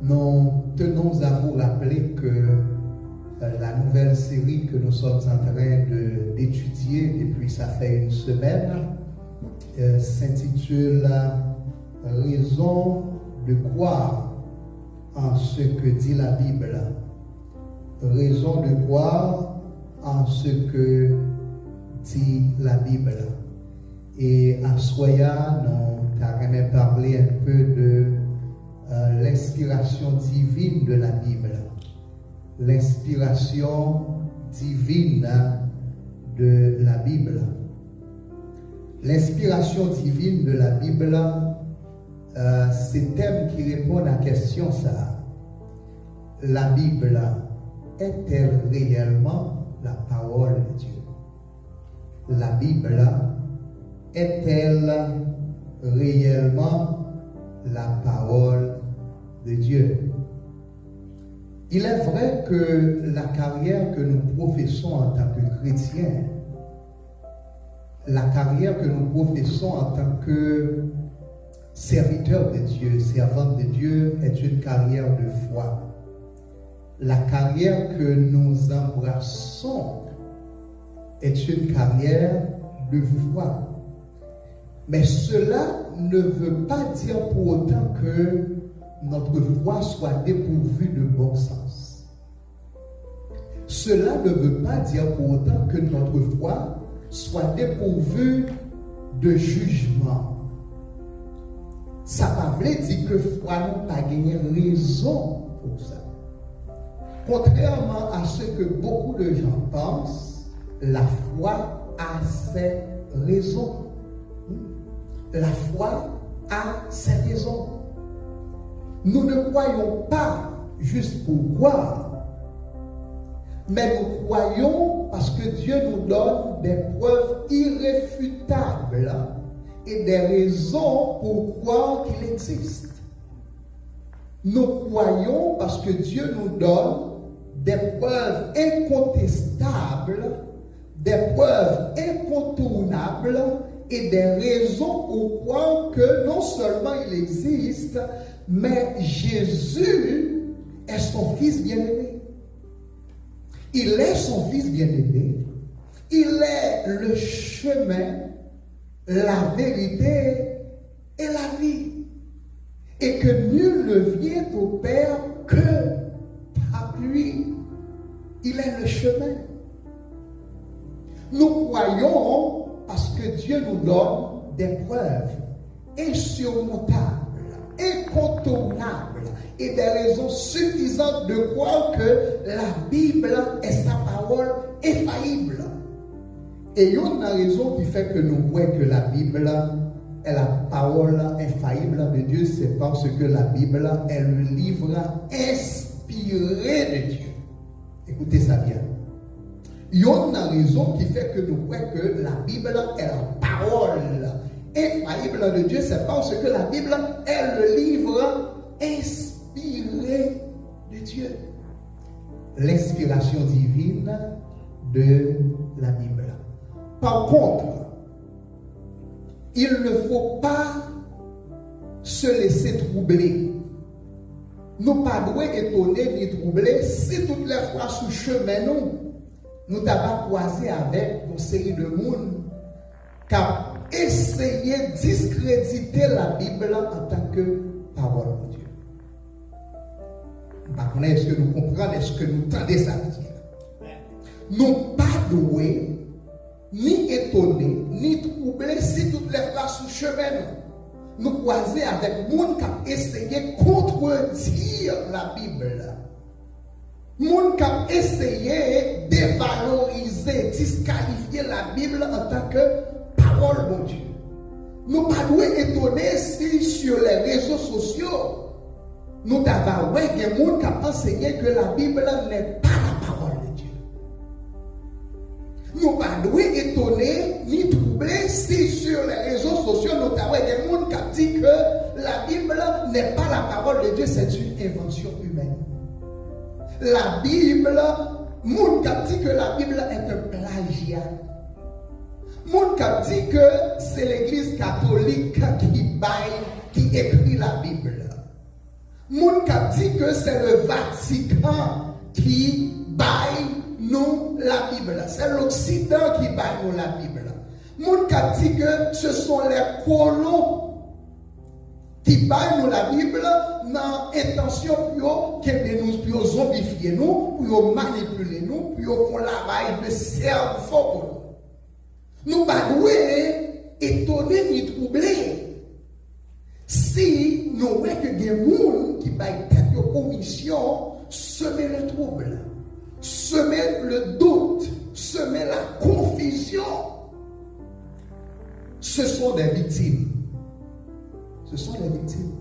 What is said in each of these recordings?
Nous tenons à vous rappeler que la nouvelle série que nous sommes en train d'étudier depuis ça fait une semaine s'intitule Raison de croire en ce que dit la Bible. Raison de croire en ce que dit la Bible. Et en soya, nous avons parlé un peu de l'inspiration divine de la Bible. L'inspiration divine de la Bible. L'inspiration divine de la Bible, c'est thème qui répond à la question ça. La Bible est-elle réellement la parole de Dieu? La Bible est-elle réellement la parole de Dieu? Il est vrai que la carrière que nous professons en tant que chrétiens, la carrière que nous professons en tant que serviteurs de Dieu, servantes de Dieu, est une carrière de foi. La carrière que nous embrassons est une carrière de foi. Mais cela ne veut pas dire pour autant que notre foi soit dépourvue de bon sens. Cela ne veut pas dire pour autant que notre foi soit dépourvue de jugement. Ça ne veut pas dire que foi n'a pas gagné raison pour ça. Contrairement à ce que beaucoup de gens pensent, la foi a ses raisons. La foi a ses raisons. Nous ne croyons pas juste pour croire, mais nous croyons parce que Dieu nous donne des preuves irréfutables et des raisons pour croire qu'il existe. Nous croyons parce que Dieu nous donne des preuves incontestables, des preuves incontournables et des raisons pour croire que non seulement il existe, mais Jésus est son Fils bien-aimé. Il est son Fils bien-aimé. Il est le chemin, la vérité et la vie. Et que nul ne vient au Père que par lui. Il est le chemin. Nous croyons parce que Dieu nous donne des preuves insurmontables, incontournables et des raisons suffisantes de croire que la Bible est sa parole infaillible. Et une raison qui fait que nous voyons que la Bible est la parole infaillible de Dieu, c'est parce que la Bible est le livre inspiré de Dieu. Écoutez ça bien. Il y a une raison qui fait que nous croyons que la Bible est la parole infaillible de Dieu, c'est parce que la Bible est le livre inspiré de Dieu. L'inspiration divine de la Bible. Par contre, il ne faut pas se laisser troubler. Nous ne devons pas étonner ni troubler si toutes les fois sous chemin nous avons croisé avec une série de monde qui a essayé de discréditer la Bible en tant que parole de Dieu. Est-ce que nous comprenons, est-ce que nous tendez ça dire? Nous ne devons pas ni étonner, ni troubler si toutes les fois sous chemin nous croiser avec des gens qui ont essayé de contredire la Bible. Moun qui a essayé de dévaloriser, disqualifier la Bible en tant que parole de Dieu. Nous ne pouvons pas étonner si sur les réseaux sociaux, nous avons des gens qui ont enseigné que la Bible n'est pas la parole de Dieu. Nous ne pouvons pas étonner ni troubler si sur les réseaux sociaux, nous avons des gens qui ont dit que la Bible n'est pas la parole de Dieu, c'est une invention humaine. La Bible, moun qui dit que la Bible est un plagiat. Moun qui dit que c'est l'église catholique qui écrit la Bible. Moun kap dit que c'est le Vatican qui baille nous la Bible. C'est l'Occident qui baille nous la Bible. Moun kap dit que ce sont les colons qui baillent nous la Bible dans l'intention pour nous zombifier nous, pour manipuler nous, pour faire travail de cerveau pour nous. Nous ne pouvons pas étonner ni troubler si nous voyons que des gens qui baillent tête de commission semer le trouble, semer le doute, semer la confusion. Ce sont des victimes. Ce sont les victimes.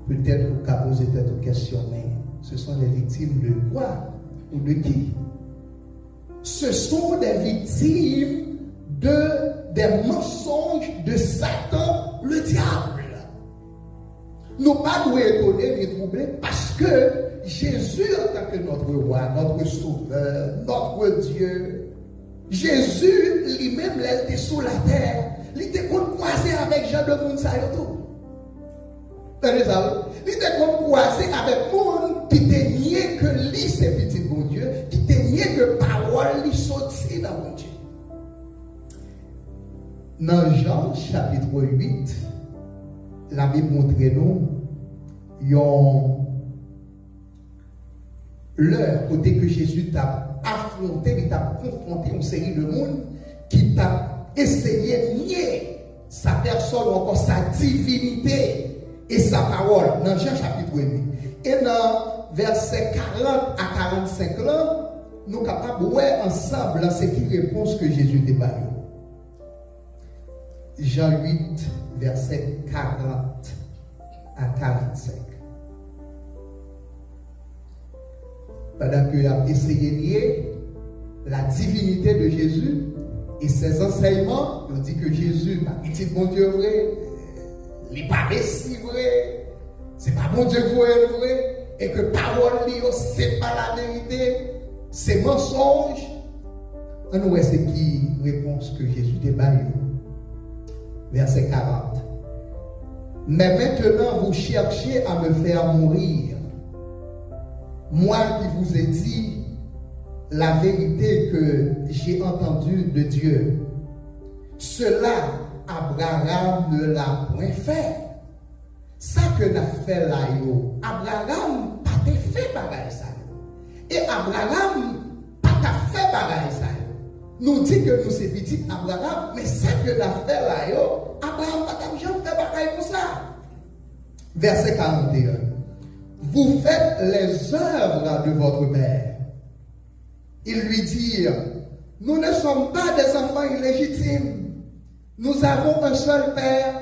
Peut-être vous pouvez poser cette question, mais ce sont les victimes de quoi ou de qui? Ce sont des victimes des mensonges de Satan, le diable. Nous ne pas nous étonner ni troubler parce que Jésus, en tant que notre roi, notre sauveur, notre Dieu, Jésus lui-même, il était sur la terre. Il était croisé avec Jean de Mounsayoto. Il était croisé avec monde qui était nié que lui, c'est petit bon Dieu, qui était nié que parole lui sortit dans mon Dieu. Dans Jean chapitre 8, la Bible montre nous l'heure côté que Jésus t'a affronté, il t'a confronté une série de monde qui t'a essayé de nier sa personne ou encore sa divinité et sa parole. Dans Jean chapitre 8. Et dans versets 40 à 45 là, nous sommes capables de voir ensemble ce qui réponse que Jésus débat. Jean 8, versets 40 à 45. Pendant qu'il a essayé de nier la divinité de Jésus et ses enseignements, on dit que Jésus, petit bon Dieu vrai, il n'est pas récit vrai, c'est pas bon Dieu vrai, et que parole c'est pas la vérité, c'est mensonge. On voit ce qui réponse que Jésus débat. Verset 40. Mais maintenant vous cherchez à me faire mourir. Moi qui vous ai dit la vérité que j'ai entendue de Dieu. Cela, Abraham ne l'a point fait. Ça que n'a fait là, Abraham n'a pas fait pareil ça. Et Abraham n'a pas fait pareil ça. Nous dit que nous c'est petit Abraham, mais ça que n'a fait là, Abraham n'a pas fait pareil pour ça. Verset 41. Vous faites les œuvres de votre père. Ils lui dirent, nous ne sommes pas des enfants illégitimes. Nous avons un seul père,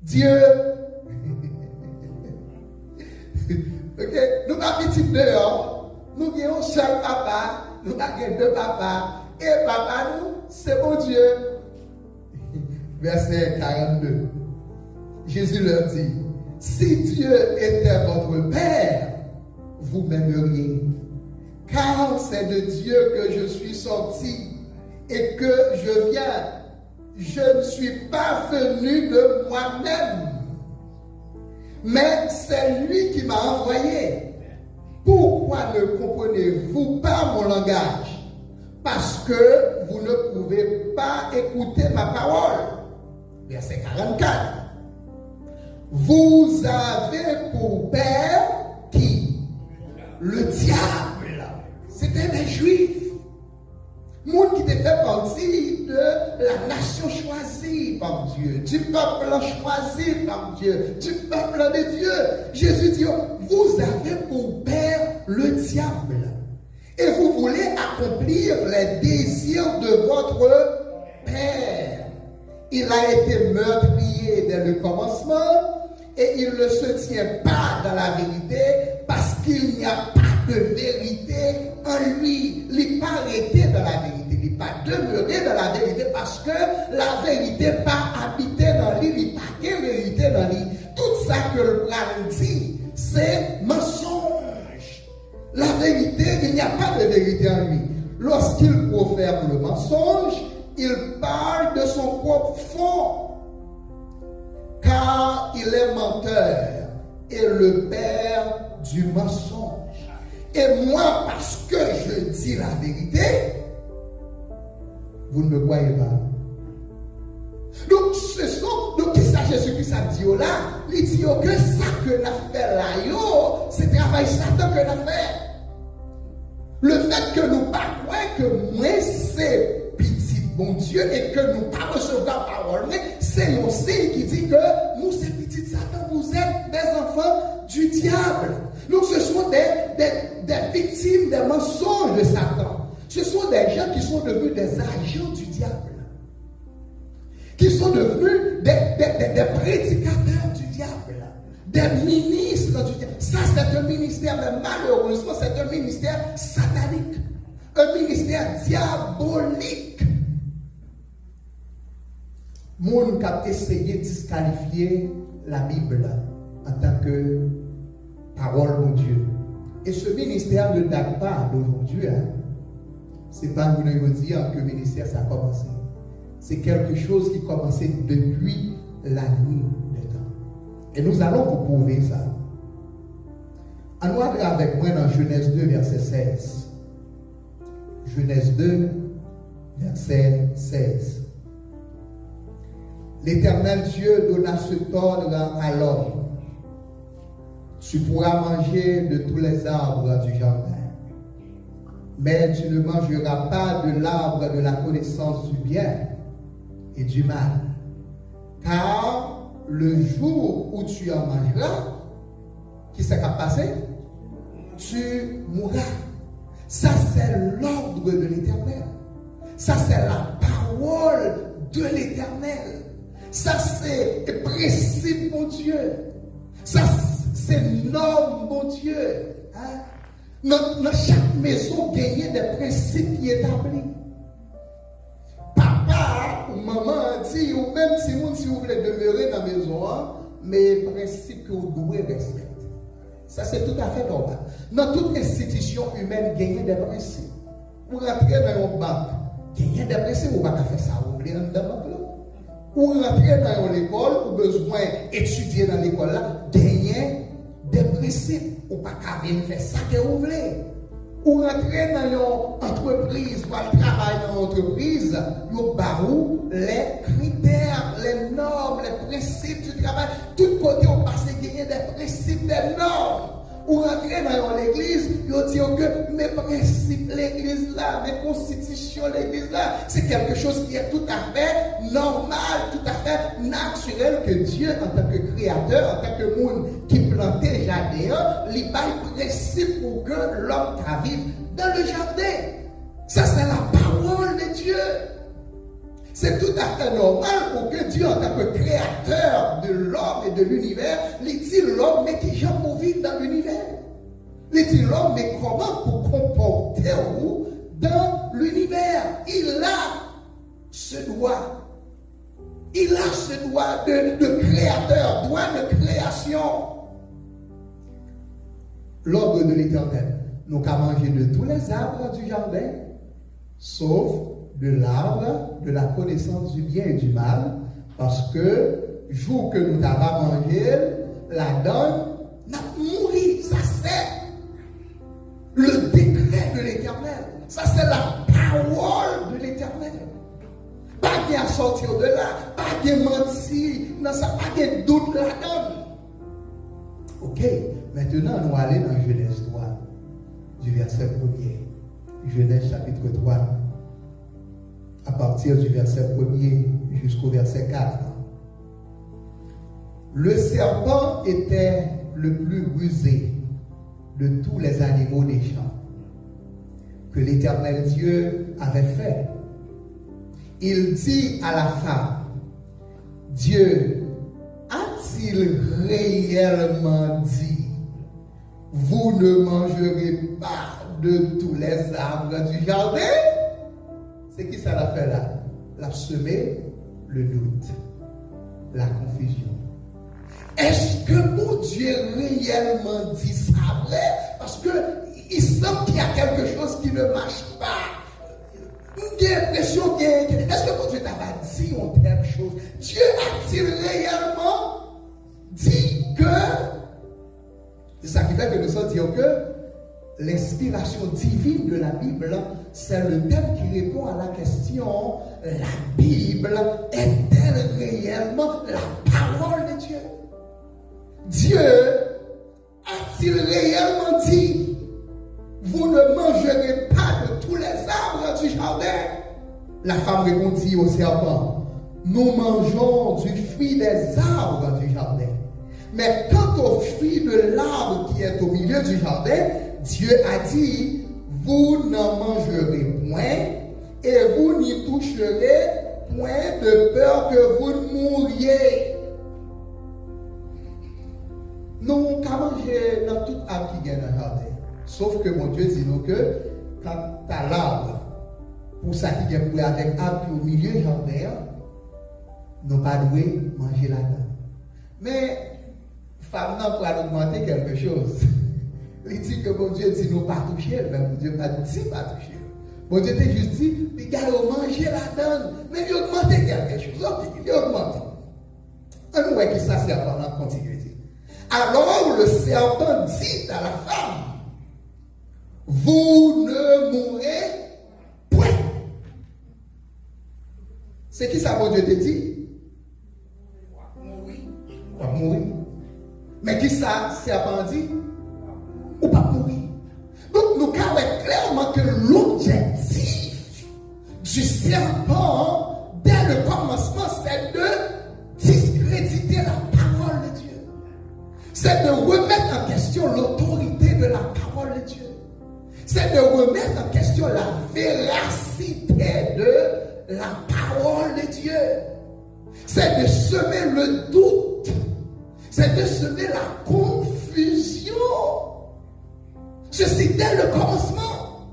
Dieu. Okay? Nous pas petit dehors. Nous avons un seul papa. Nous avons deux papas. Et papa, nous, c'est mon Dieu. Verset 42. Jésus leur dit, si Dieu était votre père, vous m'aimeriez. Car c'est de Dieu que je suis sorti et que je viens. Je ne suis pas venu de moi-même, mais c'est lui qui m'a envoyé. Pourquoi ne comprenez-vous pas mon langage? Parce que vous ne pouvez pas écouter ma parole. Verset 44. Vous avez pour père qui? Le diable. C'était des juifs. Monde qui était fait partie de la nation choisie par Dieu, du peuple choisi par Dieu, du peuple de Dieu. Jésus dit, vous avez pour père le diable. Et vous voulez accomplir les désirs de votre père. Il a été meurtrier dès le commencement et il ne se tient pas dans la vérité parce qu'il n'y a pas de vérité en lui. Il n'est pas arrêté dans la vérité. Il n'est pas demeuré dans la vérité parce que la vérité n'est pas habitée dans lui. Il n'y a pas de vérité dans lui. Tout ça que le Coran dit, c'est mensonge. La vérité, il n'y a pas de vérité en lui. Lorsqu'il profère le mensonge, il parle de son propre fond. Car il est menteur et est le père du mensonge. Et moi, parce que je dis la vérité, vous ne me croyez pas. Donc, donc, qui ça Jésus-Christ a dit là? Il dit que ça que l'a fait là, c'est travail Satan que l'a fait. Le fait que nous pas croyons que moi c'est petit bon Dieu et que nous pas recevoir la parole, c'est un signe qui dit que nous c'est petit Satan, vous êtes des enfants du diable. Donc ce sont des victimes des mensonges de Satan. Ce sont des gens qui sont devenus des agents du diable. Qui sont devenus des prédicateurs du diable. Des ministres du diable. Ça c'est un ministère, mais malheureusement c'est un ministère satanique. Un ministère diabolique. Moun a essayé de disqualifier la Bible en tant que parole de Dieu. Et ce ministère ne date pas d'aujourd'hui. Ce n'est pas vous dire que le ministère ça a commencé. C'est quelque chose qui a commencé depuis la nuit des temps. Et nous allons vous prouver ça. Allons avec moi dans Genèse 2, verset 16. Genèse 2, verset 16. L'Éternel Dieu donna cet ordre à l'homme. Tu pourras manger de tous les arbres du jardin, mais tu ne mangeras pas de l'arbre de la connaissance du bien et du mal. Car le jour où tu en mangeras, qui s'est passé? Tu mourras. Ça, c'est l'ordre de l'Éternel. Ça, c'est la parole de l'Éternel. Ça, c'est le principe, mon Dieu. Ça, c'est norme, mon Dieu. Hein? Dans chaque maison, il y a des principes qui sont établis. Papa ou maman dit, ou même si vous voulez demeurer dans la maison, mais les principes que vous devez respecter. Ça, c'est tout à fait normal. Dans toute institution humaine, il y a des principes. Vous rentrez dans une banque, il y a des principes, vous ne pouvez pas faire ça. Vous voulez dans la banque là. Vous rentrez dans l'école, vous avez besoin d'étudier dans l'école là, il y a des principes. Vous ne pouvez pas faire ça que vous voulez. Vous rentrez dans une entreprise, vous travaillez dans une entreprise, vous avez les critères, les normes, les principes du travail. Tout côté, vous passez à gagner des principes, des normes. Vous rentrez dans l'église, vous dites que mes principes, l'église là, mes constitutions, l'église là, c'est quelque chose qui est tout à fait normal, tout à fait naturel que Dieu, en tant que créateur, en tant que monde qui plantait le jardin, il a un principe pour que l'homme vive dans le jardin. Ça, c'est la parole de Dieu. C'est tout à fait normal pour que Dieu, en tant que créateur de l'homme et de l'univers, il dit l'homme, mais qui j'aime pour vivre dans l'univers. Il dit l'homme, mais comment pour comporter-vous dans l'univers? Il a ce droit. Il a ce droit de créateur, droit de création. L'ordre de l'Éternel. Nous avons mangé de tous les arbres du jardin, sauf de l'arbre de la connaissance du bien et du mal, parce que jour que nous avons mangé, la donne n'a mouru. Ça c'est le décret de l'Éternel. Ça c'est la parole de l'Éternel. Pas qu'il y a sortir de là, pas qu'il y a menti, non, ça pas qu'il y a doute la donne. Ok, maintenant nous allons dans Genèse 3, du verset 1er. Genèse chapitre 3. À partir du verset 1er jusqu'au verset 4. Le serpent était le plus rusé de tous les animaux des champs que l'Éternel Dieu avait fait. Il dit à la femme, Dieu a-t-il réellement dit, vous ne mangerez pas de tous les arbres du jardin? C'est qui ça l'a fait là? L'a semé le doute, la confusion. Est-ce que mon Dieu réellement dit ça vrai? Parce qu'il semble qu'il y a quelque chose qui ne marche pas. J'ai l'impression qu'il y a... Est-ce que mon Dieu t'avait dit une telle chose? Dieu a-t-il réellement dit que C'est ça qui fait que nous sommes dire que l'inspiration divine de la Bible, c'est le thème qui répond à la question, la Bible est-elle réellement la parole de Dieu? Dieu a-t-il réellement dit, vous ne mangerez pas de tous les arbres du jardin? La femme répondit au serpent, nous mangeons du fruit des arbres du jardin. Mais quant au fruit de l'arbre qui est au milieu du jardin, Dieu a dit, vous n'en mangerez point et vous n'y toucherez point de peur que vous ne mouriez. Nous, qu'à manger dans tout arbre qui vient dans le jardin. Sauf que mon Dieu dit nous que quand tu as l'arbre, pour ça qui vient pour avec l'arbre qui est au milieu du jardin, nous ne pas doué manger là-dedans. Mais femme n'a pas augmenter quelque chose. Il dit que mon Dieu dit nous pas toucher, mais mon Dieu n'a dit pas toucher. Mon Dieu t'a juste dit, les gars, manger là-dedans, mais il augmente quelque chose. Il augmente. On voit que ça serpent dans la continuité. Alors le serpent dit à la femme, vous ne mourrez point. C'est qui ça, mon Dieu t'a dit? On va mourir. Mais qui ça, serpent dit? Ou pas mourir. Donc nous avons clairement que l'objectif du serpent, dès le commencement, c'est de discréditer la parole de Dieu. C'est de remettre en question l'autorité de la parole de Dieu. C'est de remettre en question la véracité de la parole de Dieu. C'est de semer le doute. C'est de semer la confusion. Ceci dès le commencement.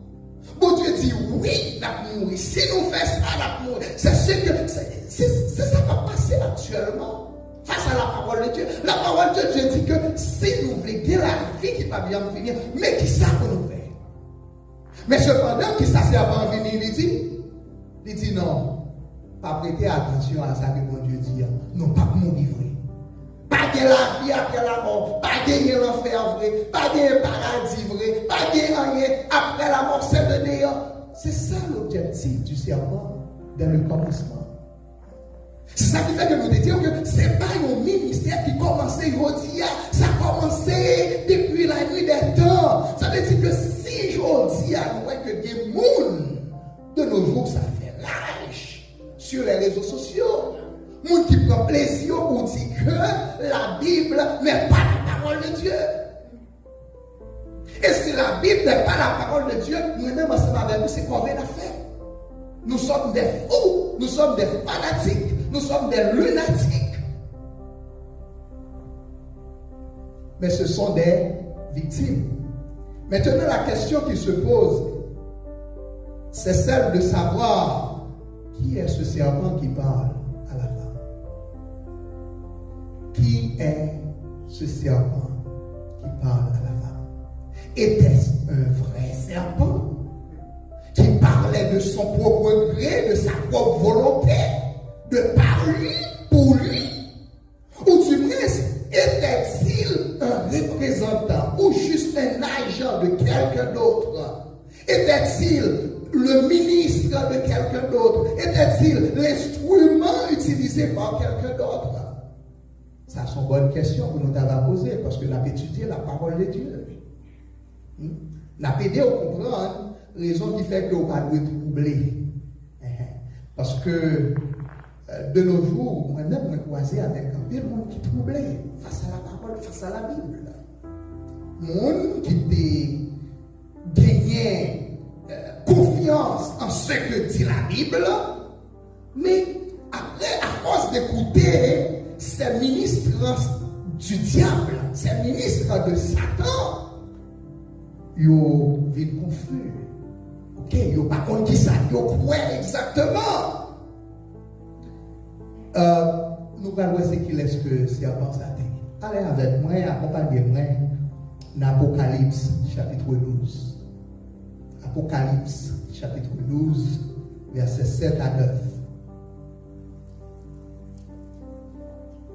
Bon Dieu dit oui, n'a mourir. Si nous faisons ça, n'a mourir. C'est ça qui va passer actuellement face à la parole de Dieu. La parole de Dieu dit que si nous voulons dire la vie qui va bien finir, mais qui ça que nous fait? Mais cependant, qui ça sert à venir, il dit non, pas prêter attention à ça que mon Dieu dit. Non, pas mourir vrai. Pas de la vie après la mort, pas de l'enfer vrai, pas de paradis vrai, pas de rien après la mort, c'est de néant. C'est ça l'objectif du serpent dans le commencement. C'est ça qui fait que nous disons que ce n'est pas un ministère qui commençait aujourd'hui, ça a commencé depuis la nuit des temps. Ça veut dire que si aujourd'hui, nous voyons que des gens de nos jours, ça fait rage sur les réseaux sociaux. Monde qui prend plaisir pour dire que la Bible n'est pas la parole de Dieu. Et si la Bible n'est pas la parole de Dieu, nous-mêmes ensemble avec nous, c'est qu'on vient la faire. Nous sommes des fous, nous sommes des fanatiques, nous sommes des lunatiques. Mais ce sont des victimes. Maintenant, la question qui se pose, c'est celle de savoir qui est ce serpent qui parle à la femme. Qui est ce serpent qui parle à la femme? Était-ce un vrai serpent qui parlait de son propre gré, de sa propre volonté, de par lui, pour lui? Ou du moins, était-il un représentant ou juste un agent de quelqu'un d'autre? Était-il le ministre de quelqu'un d'autre? Était-il l'instrument utilisé par quelqu'un d'autre? Ça, sont bonnes questions que nous avons posées parce que nous avons étudié la parole de Dieu. Nous avons aidé à comprendre la raison qui fait que nous ne pouvons pas troubler. Parce que de nos jours, moi-même, je me croisais avec un peu de monde qui troublait face à la parole, face à la Bible. Monde qui gagnait confiance en ce que dit la Bible, mais après, à force d'écouter ces ministres du diable, ces ministres de Satan, ils vivent confus. Ok, ils n'ont pas compris qui ça, ils croient exactement. Nous allons voir ce qu'il est que c'est avant ça. Allez avec moi, accompagnez-moi dans Apocalypse chapitre 12. Apocalypse chapitre 12, versets 7 à 9.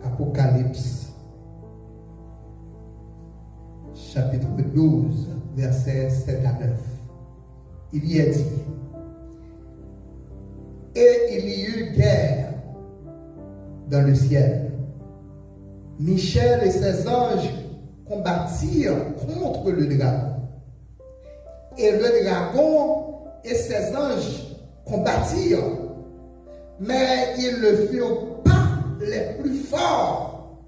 Apocalypse chapitre 12, versets 7 à 9. Il y est dit: et il y eut guerre dans le ciel. Michel et ses anges combattirent contre le dragon. Et le dragon et ses anges combattirent, mais ils ne furent pas les plus forts,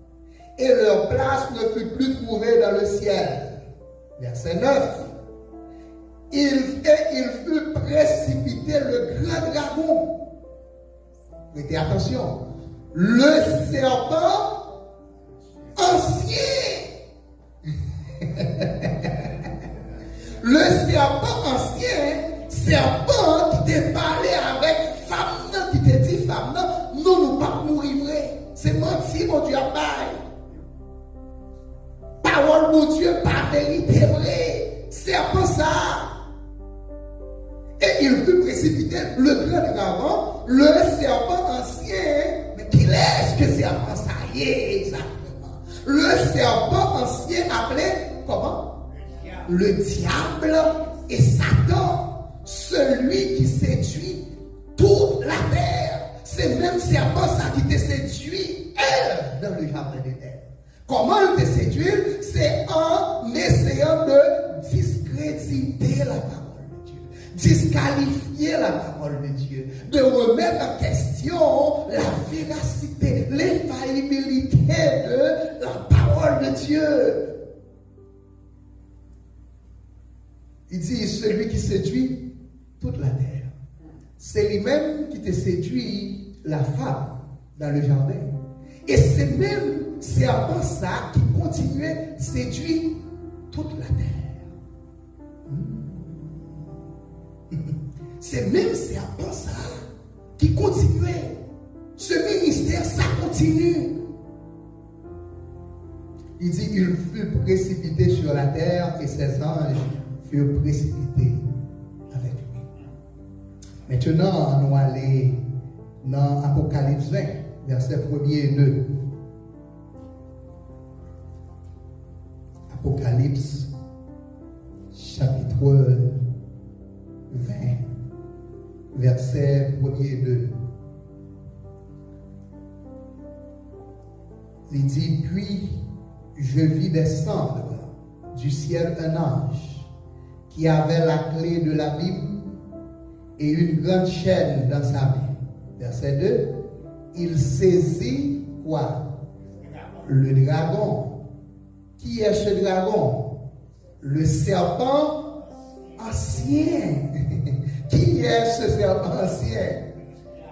et leur place ne fut plus trouvée dans le ciel. Verset 9. Il fut précipité le grand dragon. Prêtez attention. Le serpent ancien. Le serpent ancien, serpent qui t'a parlé avec femme, qui t'a dit femme, non, nous pas mourir vrai. C'est menti, mon Dieu, pareil. Parole, mon Dieu, pas vérité vraie. Serpent ça. Et il fut précipité le grand dragon, le serpent ancien. Mais qui est-ce que serpent ça y est exactement? Le serpent ancien appelé comment? Le diable et Satan, celui qui séduit toute la terre. C'est même serpent ça qui te séduit, elle, dans le jardin d'Éden. Comment il te séduit? C'est en essayant de discréditer la parole de Dieu, disqualifier la parole de Dieu, de remettre en question la véracité, l'infaillibilité de la parole de Dieu. Il dit, celui qui séduit toute la terre. C'est lui-même qui te séduit la femme dans le jardin. Et c'est même serpent ça qui continuait à séduire toute la terre. C'est même serpent ça qui continuait. Ce ministère, ça continue. Il dit, il fut précipité sur la terre et ses anges furent précipités avec lui. Maintenant, nous allons aller dans Apocalypse 20, versets 1 et 2. Apocalypse, chapitre 20, versets 1 et 2. Il dit, puis je vis descendre du ciel un ange qui avait la clé de la Bible et une grande chaîne dans sa main. Verset 2. Il saisit quoi? Le dragon. Qui est ce dragon? Le serpent ancien. Qui est ce serpent ancien?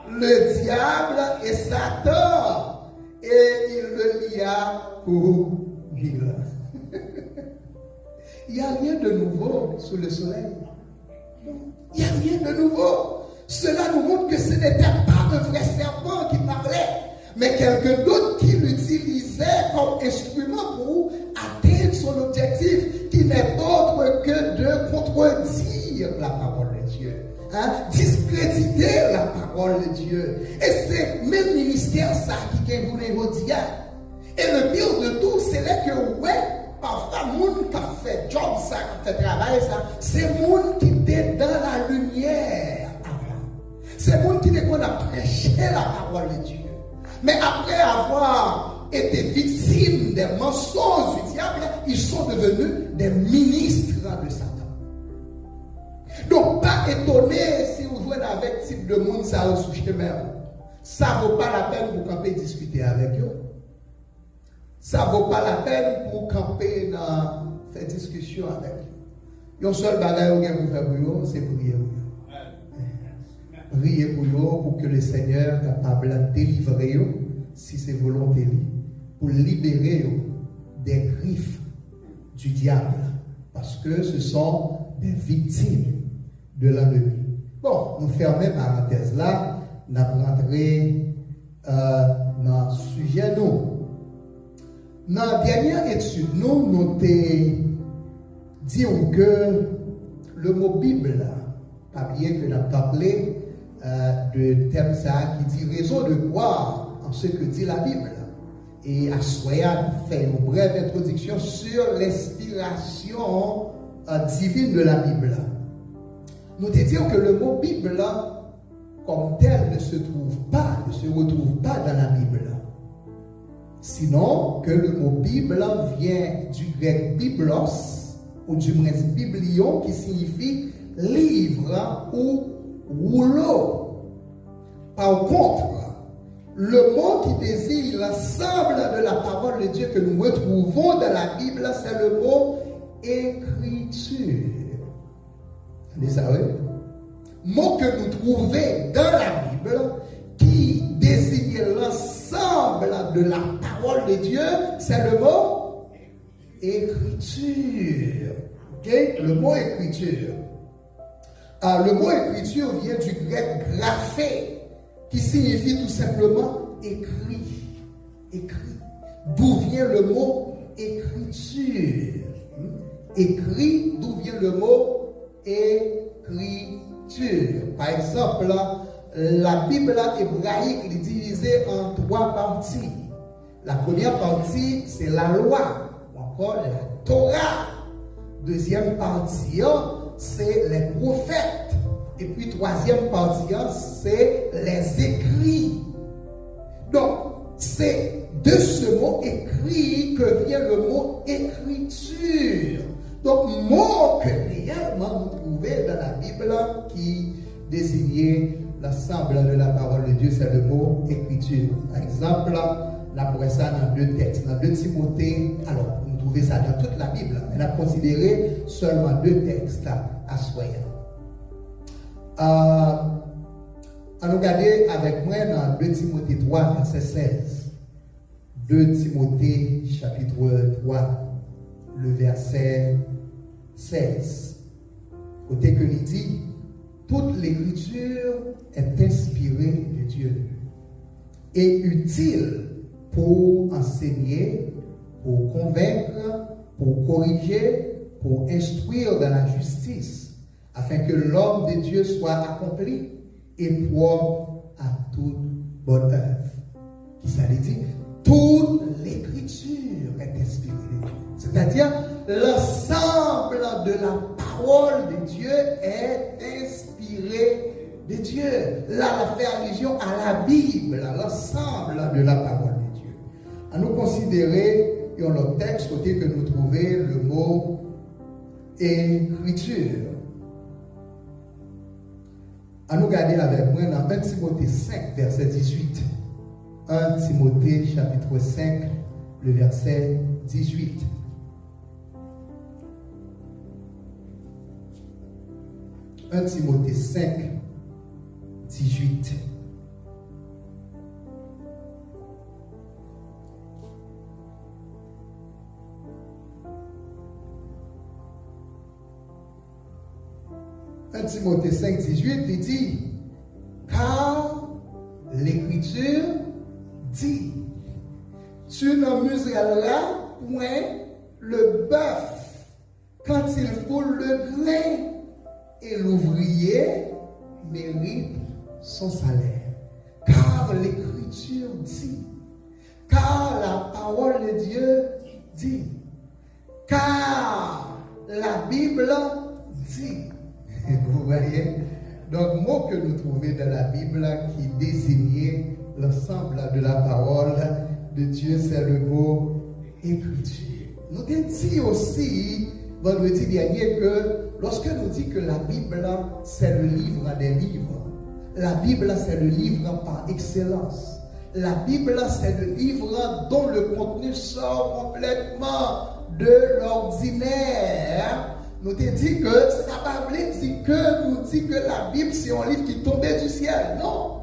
Le diable et Satan. Et il le lia pour 1000 ans. Il n'y a rien de nouveau sous le soleil. Il n'y a rien de nouveau. Cela nous montre que ce n'était pas un vrai serpent qui parlait, mais quelqu'un d'autre qui l'utilisait comme instrument pour atteindre son objectif, qui n'est autre que de contredire la parole de Dieu. Discréditer la parole de Dieu. Et c'est même ministère ça qui est voulu dire. Et le pire de tout, c'est là que parfois, les gens qui ont fait job, ça, qui ont fait travail, ça, c'est les gens qui étaient dans la lumière avant. C'est les gens qui ont prêché la parole de Dieu. Mais après avoir été victimes des mensonges du diable, ils sont devenus des ministres de Satan. Donc, pas étonné si vous jouez avec ce type de monde, ça a sous chemin. Ça ne vaut pas la peine pour camper discuter avec eux. Ça ne vaut pas la peine pour camper dans faire discussion avec eux. Un seul bagage que vous faites pour eux, c'est prier pour eux. Prier pour eux pour que le Seigneur soit capable de délivrer eux, si c'est volonté, pour libérer eux des griffes du diable. Parce que ce sont des victimes de l'ennemi. Bon, nous fermons parenthèse là, nous allons rentrer dans le sujet nous. Dans la dernière étude, nous avons dit que le mot Bible, pas bien que nous avons appelé de thème ça qui dit raison de croire en ce que dit la Bible. Et à Soya, nous faisons une brève introduction sur l'inspiration divine de la Bible. Nous te disons que le mot Bible, comme tel, ne se retrouve pas dans la Bible. Sinon, que le mot Bible vient du grec biblos, ou du moins biblion, qui signifie livre ou rouleau. Par contre, le mot qui désigne l'ensemble de la parole de Dieu que nous retrouvons dans la Bible, c'est le mot écriture. Vous savez? Mot que nous trouvons dans la Bible qui désigne l'ensemble de la parole de Dieu, c'est le mot écriture. Okay? Le mot écriture. Le mot écriture vient du grec graphé, qui signifie tout simplement écrit. Écrit. D'où vient le mot écriture? Écrit, d'où vient le mot écriture? Par exemple, la Bible hébraïque est divisée en 3 parties. La première partie, c'est la loi, ou encore la Torah. Deuxième partie, c'est les prophètes. Et puis troisième partie, c'est les écrits. Donc, c'est de ce mot écrit que vient le mot écriture. Donc, mot que réellement vous trouvez dans la Bible qui désignait l'ensemble de la parole de Dieu, c'est le mot écriture. Par exemple, la pourrait ça dans 2 textes. Dans 2 Timothée, alors, vous trouvez ça dans toute la Bible, mais on a considéré seulement 2 textes à Soya. Allons regarder avec moi dans 2 Timothée 3, verset 16. 2 Timothée, chapitre 3, le verset 16. Côté que il dit, toute l'écriture est inspirée de Dieu et utile pour enseigner, pour convaincre, pour corriger, pour instruire dans la justice, afin que l'homme de Dieu soit accompli et propre à toute bonne œuvre. Qui ça veut dire? Toute l'écriture est inspirée de Dieu. C'est-à-dire, l'ensemble de la parole de Dieu est inspiré de Dieu. Là, on fait allusion à la Bible, à l'ensemble de la parole de Dieu. À nous considérer, dans le texte, côté que nous trouvons le mot écriture. À nous garder avec moi dans 1 Timothée 5, verset 18. 1 Timothée, chapitre 5, le verset 18. « 1 Timothée 5, 18. « 1 Timothée 5, 18, il dit, car l'Écriture dit, tu ne muselleras point le bœuf quand il foule le grain, et l'ouvrier mérite son salaire. Car l'Écriture dit, car la parole de Dieu dit, car la Bible dit. Vous voyez? Donc, mot que nous trouvons dans la Bible qui désignait l'ensemble de la parole de Dieu, c'est le mot écriture. Nous avons dit aussi, vendredi dernier, que lorsque nous dit que la Bible, c'est le livre des livres, la Bible, c'est le livre par excellence. La Bible, c'est le livre dont le contenu sort complètement de l'ordinaire. Nous te dit que ça va dire que nous dit que la Bible c'est un livre qui tombait du ciel. Non.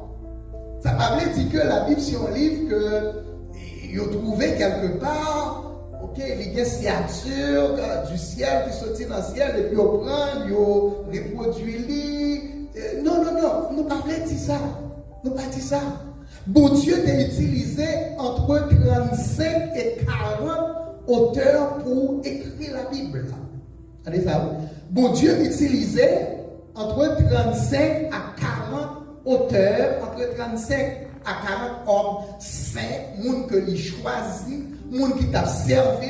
Ça va dire que la Bible c'est un livre que vous trouvez quelque part. Ok, il y a une signature du ciel qui sortit dans le ciel et puis on prend, on reproduit. Non, nous ne parlons pas de ça. Nous ne parlons pas de ça. Bon Dieu t'a utilisé entre 35 et 40 auteurs pour écrire la Bible. Allez, ça. Bon Dieu utilisait entre 35 à 40 auteurs, entre 35 à 40 hommes saints, monde que lui choisi, monde qui t'a servi,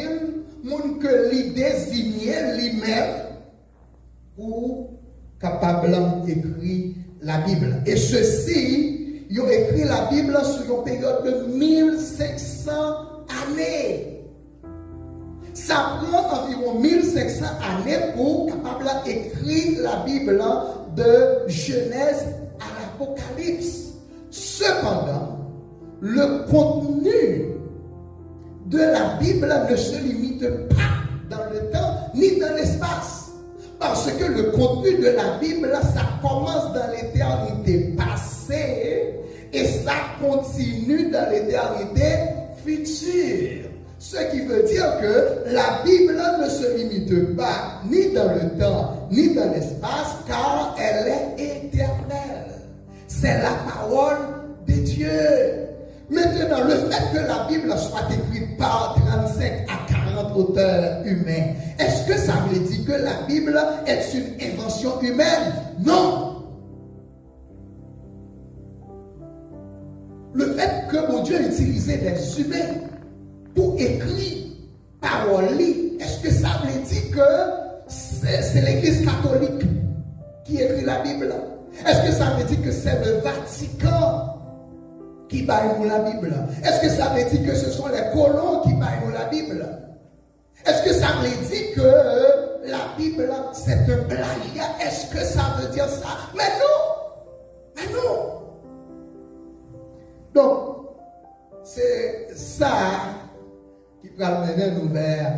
monde que lui désigné lui-même pour capable d'écrire la Bible. Et ceux-ci, ils ont écrit la Bible sur une période de 1500 années. Ça prend environ 1500 années pour capable d'écrire la Bible de Genèse à l'Apocalypse. Cependant, le contenu de la Bible ne se limite pas dans le temps ni dans l'espace. Parce que le contenu de la Bible, ça commence dans l'éternité passée et ça continue dans l'éternité future. Ce qui veut dire que la Bible ne se limite pas ni dans le temps ni dans l'espace car elle est éternelle. C'est la parole de Dieu. Maintenant, le fait que la Bible soit écrite par 35 à 40 auteurs humains, est-ce que ça veut dire que la Bible est une invention humaine? Non. Le fait que mon Dieu a utilisé des humains pour écrire parole, est-ce que ça veut dire que c'est l'Église catholique qui écrit la Bible? Est-ce que ça veut dire que c'est le Vatican qui baille pour la Bible? Est-ce que ça veut dire que ce sont les colons qui baillent pour la Bible? Est-ce que ça veut dire que la Bible c'est un plagiat? Est-ce que ça veut dire ça? Mais non! Mais non! Donc, c'est ça qui va mener nous vers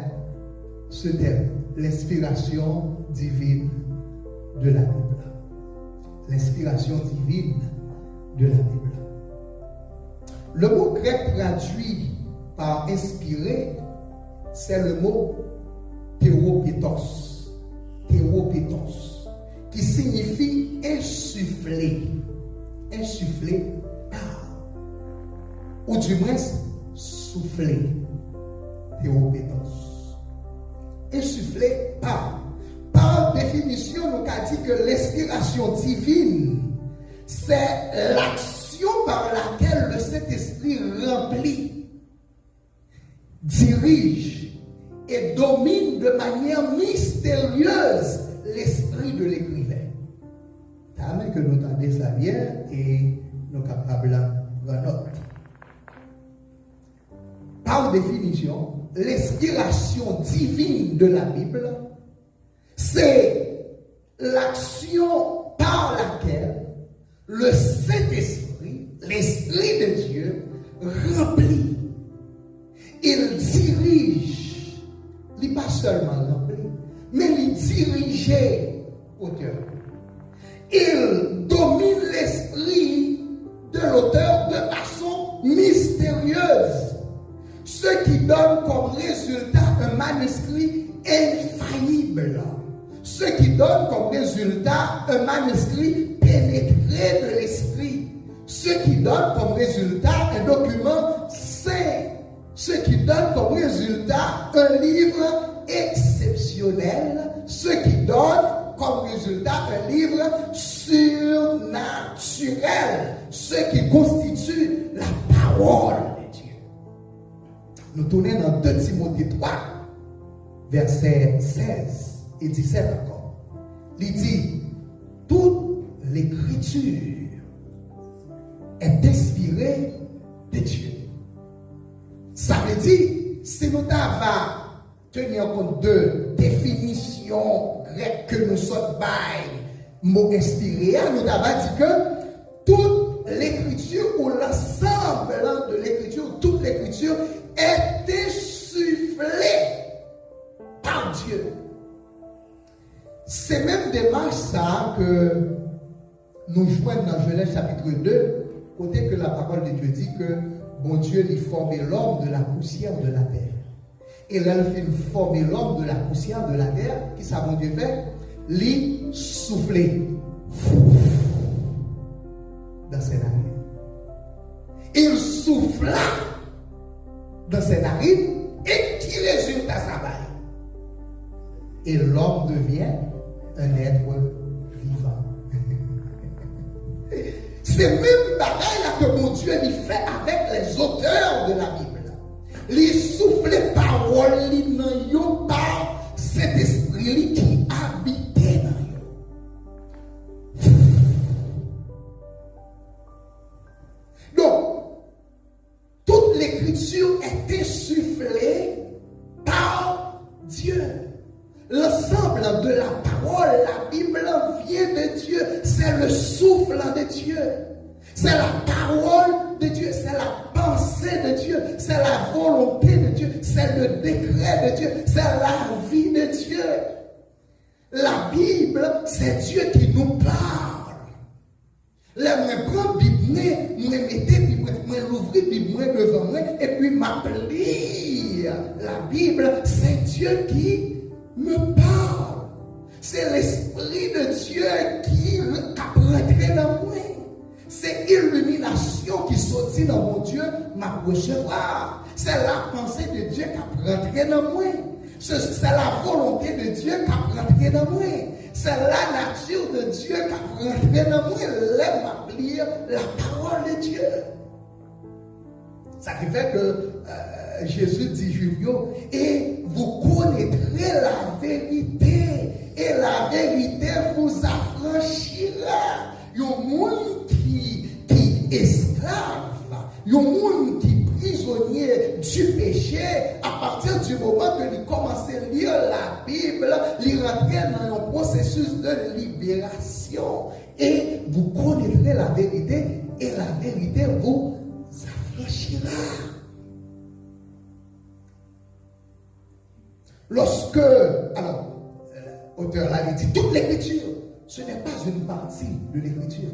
ce thème, l'inspiration divine de la Bible. L'inspiration divine de la Bible. Le mot grec traduit par inspiré, c'est le mot théopétos. Théopétos, qui signifie insuffler. Insuffler par. Ou du moins, souffler. Théopétos. Insuffler par. Par définition, nous avons dit que l'inspiration divine, c'est l'action par laquelle le Saint-Esprit remplit, dirige et domine de manière mystérieuse l'esprit de l'écrivain. C'est que nous entendons ça bien et nous sommes capables de prendre note. Par définition, l'inspiration divine de la Bible, c'est l'action par laquelle le Saint-Esprit, l'Esprit de Dieu, remplit. Il dirige, il n'est pas seulement rempli, mais il dirige l'auteur. Il domine l'esprit de l'auteur de façon mystérieuse, ce qui donne comme résultat un manuscrit infaillible. Ce qui donne comme résultat un manuscrit pénétré de l'esprit. Ce qui donne comme résultat un document saint. Ce qui donne comme résultat un livre exceptionnel. Ce qui donne comme résultat un livre surnaturel. Ce qui constitue la parole de Dieu. Nous tournons dans 2 Timothée 3, versets 16. Et 17 encore. Il dit, toute l'écriture est inspirée de Dieu. Ça veut dire, si nous devons tenir compte de définition grecque que nous sommes by mot inspiré, nous devons dire que toute l'écriture ou l'ensemble de l'écriture, toute l'écriture est insufflée par Dieu. C'est même démarche ça que nous joignons dans Genèse chapitre 2, côté que la parole de Dieu dit que bon Dieu lui formé l'homme de la poussière de la terre. Et là, il fait former l'homme de la poussière de la terre, qui ça bon Dieu fait? Lui souffler dans ses narines. Il souffla dans ses narines et qui résulte à sa baille. Et l'homme devient un être vivant. C'est même bagaille là que mon Dieu il fait avec les auteurs de la Bible. Il souffle parole dans yo par cet esprit qui habitait dans yo. Donc, toute l'écriture est insufflée par Dieu. L'ensemble de la parole, la Bible vient de Dieu. C'est le souffle de Dieu. C'est la parole de Dieu. C'est la pensée de Dieu. C'est la volonté de Dieu. C'est le décret de Dieu. C'est la vie de Dieu. La Bible, c'est Dieu qui nous parle. Là, je prends la Bible, je mets l'ouvrir, Bible devant moi, et puis m'appeler. La Bible, c'est Dieu qui me parle. C'est l'Esprit de Dieu qui rentre dans moi. C'est illumination qui sortit dans mon Dieu, m'a recevoir. C'est la pensée de Dieu qui rentre dans moi. C'est la volonté de Dieu qui rentre dans moi. C'est la nature de Dieu qui rentre dans moi. Lève ma prière, la parole de Dieu. Ça qui fait que Jésus dit Julio, et vous connaîtrez la vérité, et la vérité vous affranchira. Il y a un monde qui esclave, il y a un monde qui prisonnier du péché. À partir du moment que il commence à lire la Bible, il rentre dans un processus de libération. Et vous connaîtrez la vérité, et la vérité vous affranchira. Lorsque, alors, l'auteur l'avait dit, toute l'écriture, ce n'est pas une partie de l'écriture.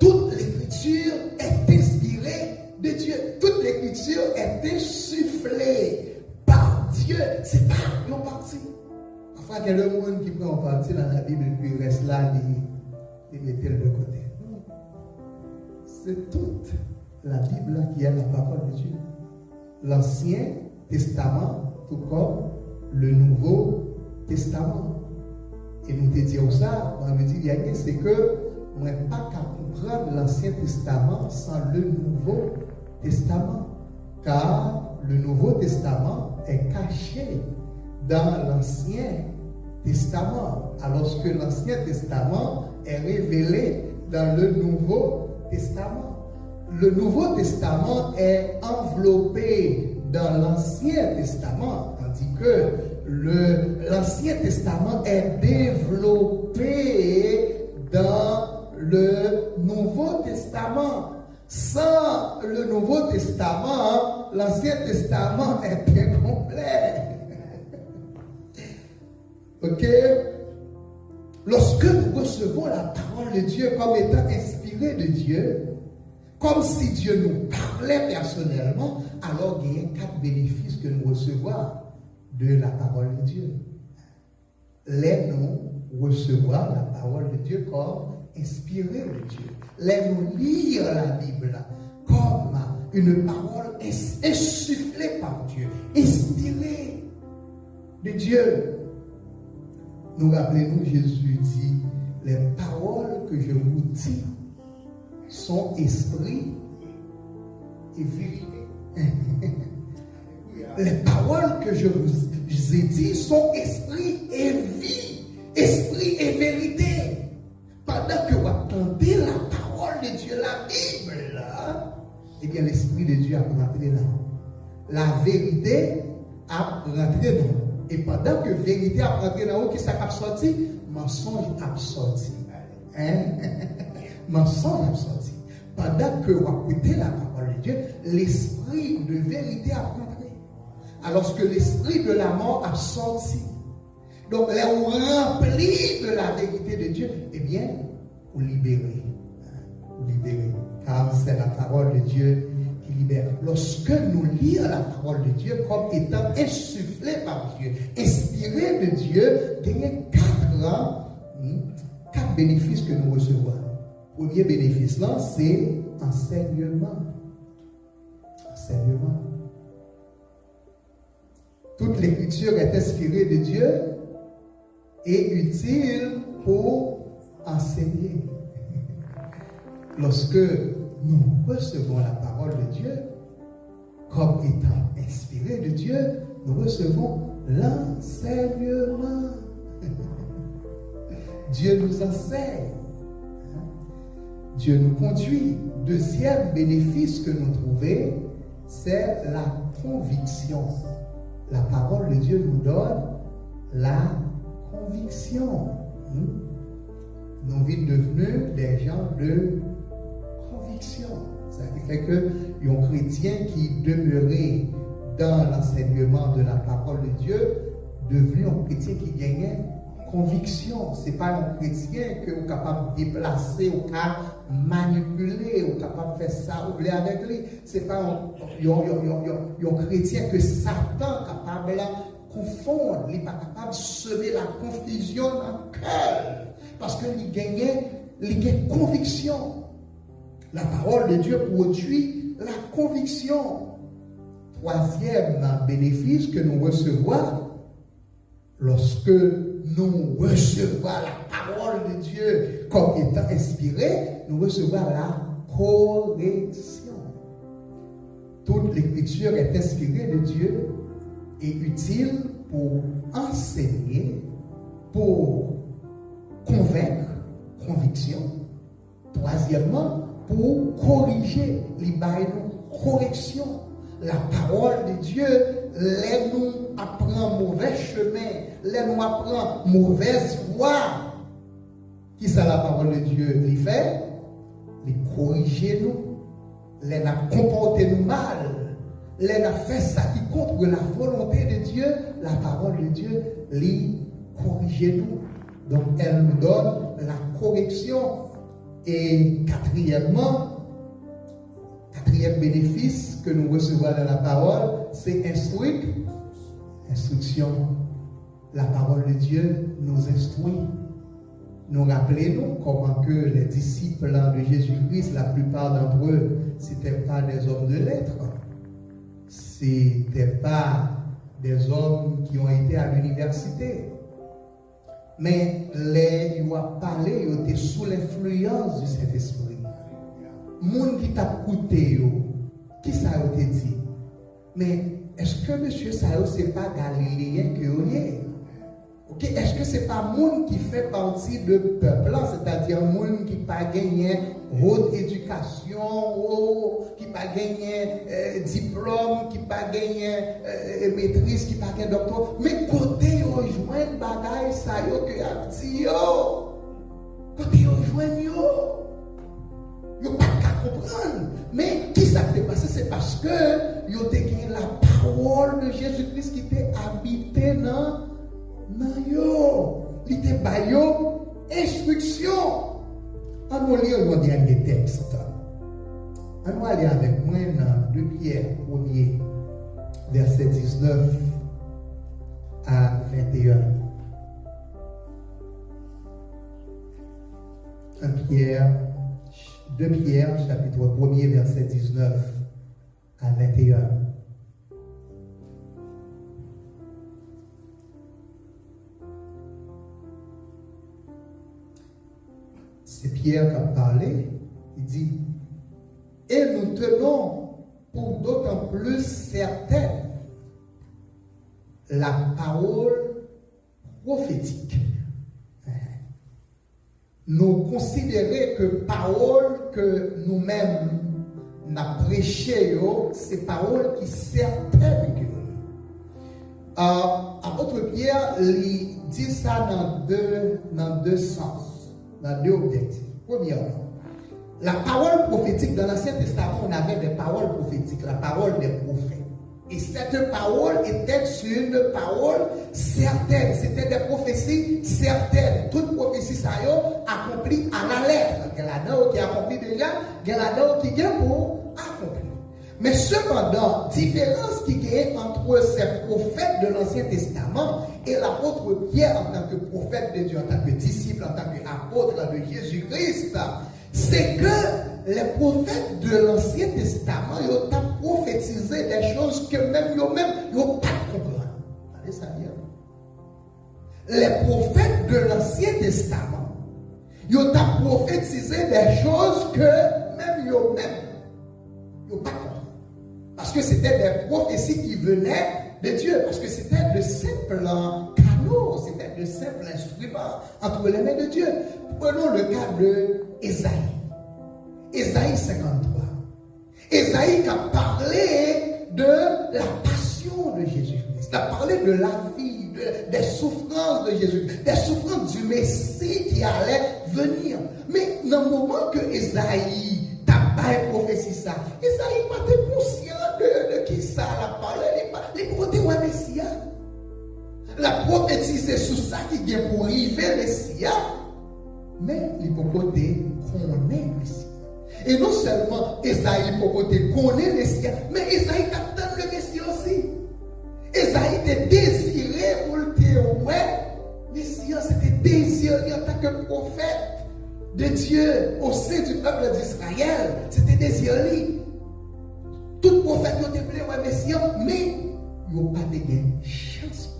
Toute l'écriture est inspirée de Dieu. Toute l'écriture est insufflée par Dieu. C'est pas une partie. Enfin, il y a le monde qui prend une partie dans la Bible et puis reste là, il met elle de côté. C'est toute la Bible qui est la parole de Dieu. L'Ancien Testament, tout comme le Nouveau Testament. Et nous te disons ça, on me dit, c'est que on n'est pas qu'à comprendre l'Ancien Testament sans le Nouveau Testament. Car le Nouveau Testament est caché dans l'Ancien Testament, alors que l'Ancien Testament est révélé dans le Nouveau Testament. Le Nouveau Testament est enveloppé dans l'Ancien Testament, tandis que l'Ancien Testament est développé dans le Nouveau Testament. Sans le Nouveau Testament, l'Ancien Testament est incomplet. Ok? Lorsque nous recevons la parole de Dieu comme étant inspirée de Dieu, comme si Dieu nous parlait personnellement, alors il y a 4 bénéfices que nous recevons de la parole de Dieu. Nous recevoir la parole de Dieu comme inspirée de Dieu. Nous lire la Bible comme une parole insufflée par Dieu, inspirée de Dieu. Nous rappelons, Jésus dit, les paroles que je vous dis sont esprit et vérité. Les paroles que je vous ai dit sont esprit et vie, esprit et vérité. Pendant que vous attendez la parole de Dieu, la Bible, eh bien l'esprit de Dieu a rentré là. La vérité a rentré dans. Et pendant que vérité a rentré dans, qui ça a sorti? Mensonge a sorti. Mensonge a sorti. Pendant que vous écoutez la parole de Dieu, l'esprit de vérité a rentré. Alors que l'esprit de la mort a sorti. Donc, là, on remplit de la vérité de Dieu, eh bien, vous libérez. Vous libérez. Car c'est la parole de Dieu qui libère. Lorsque nous lisons la parole de Dieu comme étant insufflée par Dieu, inspirée de Dieu, il y a 4 bénéfices que nous recevons. Le premier bénéfice là, c'est enseignement. Enseignement. Toute l'écriture est inspirée de Dieu et utile pour enseigner. lorsque nous recevons la parole de Dieu, comme étant inspirée de Dieu, nous recevons l'enseignement. Dieu nous enseigne. Dieu nous conduit. Deuxième bénéfice que nous trouvons, c'est la conviction. La parole de Dieu nous donne la conviction. Nous sommes devenus des gens de conviction. Ça fait que un chrétien qui demeurait dans l'enseignement de la parole de Dieu devenu un chrétien qui gagnait conviction. Ce n'est pas un chrétien que vous êtes capable de déplacer, ou de manipuler, ou capable de faire ça, ou avec lui. Ce n'est pas un chrétien que Satan est capable de confondre. Il n'est pas capable de semer la confusion dans le cœur. Parce qu'il gagne conviction. La parole de Dieu produit la conviction. Troisième bénéfice que nous recevons lorsque nous recevons la parole de Dieu comme étant inspirée, nous recevons la correction. Toute l'écriture est inspirée de Dieu et utile pour enseigner, pour convaincre, conviction. Troisièmement, pour corriger, les correction. La parole de Dieu, les nous apprend mauvais chemin, les nous apprend mauvaise voie. Qui ça la parole de Dieu les fait? Les corriger nous, les n'a comporté nous mal, les n'a fait ça qui contre la volonté de Dieu. La parole de Dieu les corriger nous. Donc elle nous donne la correction. Et quatrième bénéfice que nous recevons dans la parole, c'est instruction. La parole de Dieu nous instruit. Nous rappelons comment que les disciples de Jésus-Christ, la plupart d'entre eux, ce n'étaient pas des hommes de lettres. Ce n'étaient pas des hommes qui ont été à l'université. Mais les ils ont parlé, ils étaient sous l'influence du Saint-Esprit. Moun qui t'a écouté, qui ça a été dit? Mais est-ce que monsieur Sao, ce n'est pas galiléen que vous êtes? Okay? Est-ce que ce n'est pas moun qui fait partie de peuple, c'est-à-dire moun qui n'a pas gagné haute éducation, qui n'a pas gagné diplôme, qui n'a pas gagné maîtrise, qui n'a pas gagné doctorat? Mais côté rejoindre bagaille ça yo que a dit yo. Côté rejoindre yo pas qu'à comprendre. Mais qui ça t'est passé? C'est parce que yo t'ai gagné la parole de Jésus-Christ qui t'est habité dans yo. Il t'est ba yo instruction. On va lire le dernier texte. On va aller avec moi dans 2 Pierre 1er, verset 19 à 21. 2 Pierre, chapitre 1er, verset 19 à 21. C'est Pierre qui a parlé. Il dit, et nous tenons pour d'autant plus certaine la parole prophétique. Nous considérons que parole que nous-mêmes n'a prêché, c'est parole qui certaine que apôtre Pierre il dit ça dans deux sens, dans deux objectifs. Premièrement, la parole prophétique dans l'Ancien Testament, on avait des paroles prophétiques, la parole des prophètes. Et cette parole était une parole certaine. C'était des prophéties certaines. Toute prophétie, ça y est, accomplie à la lettre. Il y a là qui est accompli déjà, il y a là qui est pour accomplir. Mais cependant, différence qui est entre ces prophètes de l'Ancien Testament et l'apôtre Pierre en tant que prophète de Dieu, en tant que disciple, en tant qu'apôtre de Jésus-Christ, c'est que les prophètes de l'Ancien Testament, ils ont prophétisé des choses que même ils n'ont pas compris. Allez, ça vient. Les prophètes de l'Ancien Testament, Yo t'a prophétisé des choses que même yo pas compris. Parce que c'était des prophéties qui venaient de Dieu. Parce que c'était de simples canaux, c'était de simples instruments entre les mains de Dieu. Prenons le cas de Ésaïe. Ésaïe 53. Ésaïe a parlé de la passion de Jésus-Christ. Il a parlé de la vie, des souffrances de Jésus, des souffrances du Messie qui allait venir. Mais dans le moment que Ésaïe t'a pas prophétisé ça, Ésaïe n'a pas été conscient de qui ça a parlé. Les côtés ouais Messia. La prophétisé sur ça qui vient pour arriver Messia. Mais les côtés connaît Messia. Et non seulement Ésaïe côté connaît Messia, mais Ésaïe attend le Messia aussi. Ésaïe était désiré pour le ouais. Messia c'était désiré en tant que prophète de Dieu au sein du peuple d'Israël. C'était désiré. Tout prophète qui était appelé ouais Messia, mais il n'y a pas de chance.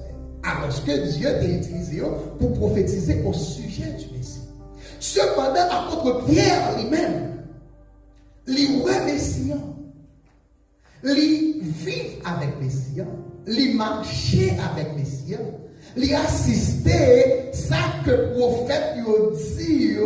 Alors que Dieu t'a utilisé pour prophétiser au sujet du Messie. Cependant, l'apôtre Pierre lui-même, lui ouais Messia, lui vivre avec Messia, lui marcher avec Messia, lui assister ça que le prophète lui dit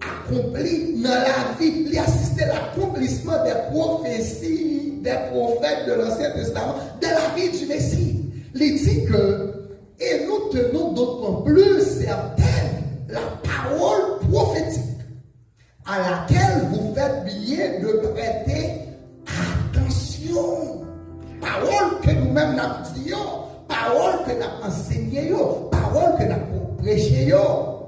accompli dans la vie, lui assister l'accomplissement des prophéties des prophètes de l'Ancien Testament de la vie du Messie. Il dit que, et nous tenons d'autant plus certaine la parole prophétique à laquelle vous faites bien de prêter attention. Parole que nous-mêmes nous disons, parole que nous enseignons, parole que nous prêchons.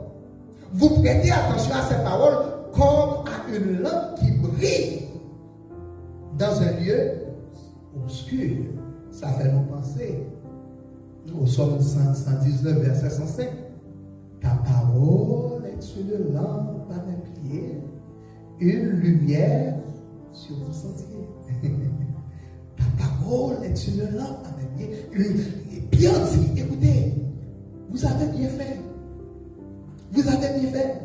Vous prêtez attention à ces paroles comme à une lampe qui brille dans un lieu obscur. Ça fait nous penser au psaume 119, verset 105. Ta parole est une lampe à mes pieds, une lumière sur mon sentier. Ta parole est une lampe à mes pieds. Bien dit, écoutez, vous avez bien fait. Vous avez bien fait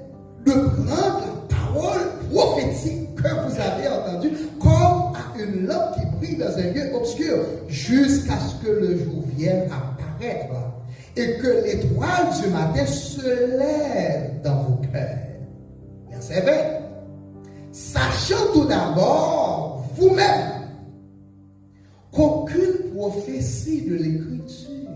de prendre la parole prophétique que vous avez entendue comme à une lampe qui brille dans un lieu obscur jusqu'à ce que le jour vienne apparaître et que l'étoile du matin se lève dans vos cœurs. Verset 20. Sachant tout d'abord vous-même qu'aucune prophétie de l'Écriture,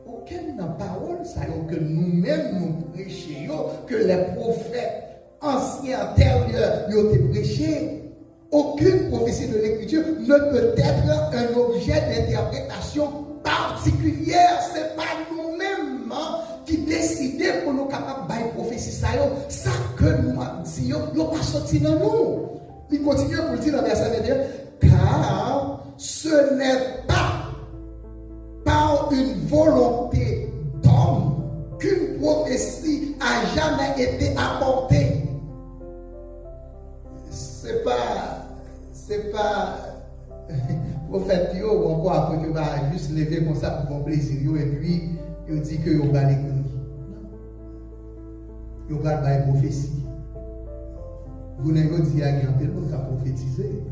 aucune parole, ça que nous-mêmes nous prêchons, que les prophètes anciens antérieurs nous ont prêché, aucune prophétie de l'Écriture ne peut être un objet d'interprétation particulière. Ce n'est pas nous-mêmes qui décidons pour nous capables de prophétie. Ça que nous disons, nous pas sorti dans nous. Il continue pour le dire dans le verset 21, car ce n'est pas par une volonté d'homme qu'une prophétie a jamais été apportée. C'est pas prophète ou encore après que va juste lever comme ça pour mon plaisir et puis il dit que il va l'écrire. Il va pas une prophétie. Vous n'avez pas dit à quelqu'un qui a prophétisé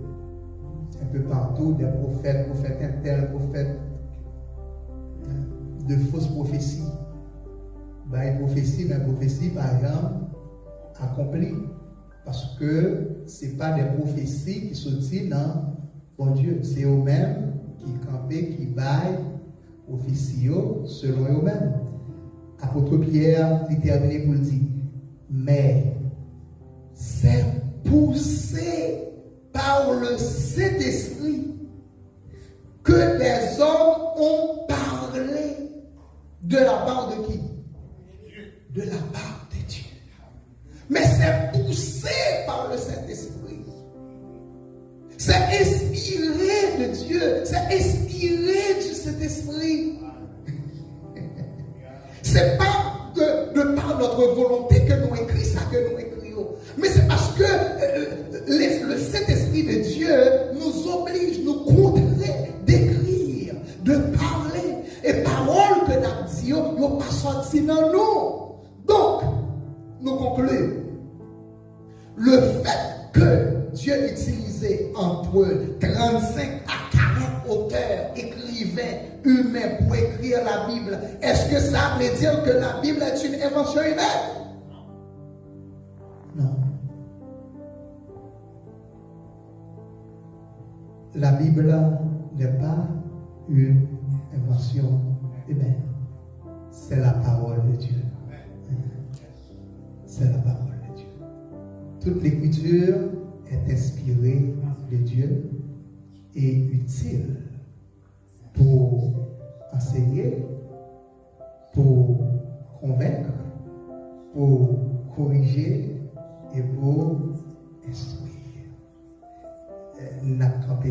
un peu partout des prophètes internes, prophètes de fausses prophéties. Une prophétie, mais une prophétie par exemple accomplie. Parce que ce n'est pas des prophéties qui sont dites dans bon Dieu. C'est eux-mêmes qui campent, qui baillent prophéties selon eux-mêmes. Apôtre Pierre, il termine pour le dire. Mais c'est poussé par le Saint-Esprit que des hommes ont parlé de la part de qui? De la part de Dieu. Mais c'est poussé par le Saint-Esprit. C'est inspiré de Dieu. C'est inspiré du Saint-Esprit. C'est pas de par notre volonté que nous écrivons ça que nous écrivons. Mais c'est parce que le Saint-Esprit de Dieu nous oblige, nous contraint d'écrire, de parler. Et paroles que nous disons, ne sont pas sorties dans nous. Donc, nous concluons. Le fait que Dieu utilisait entre 35 à 40 auteurs, écrivains, humains pour écrire la Bible, est-ce que ça veut dire que la Bible est une invention humaine? Non. La Bible n'est pas une invention humaine. C'est la parole de Dieu. C'est la parole de Dieu. Toute l'écriture est inspirée de Dieu et utile pour enseigner, pour convaincre, pour corriger et pour instruire. N'a campé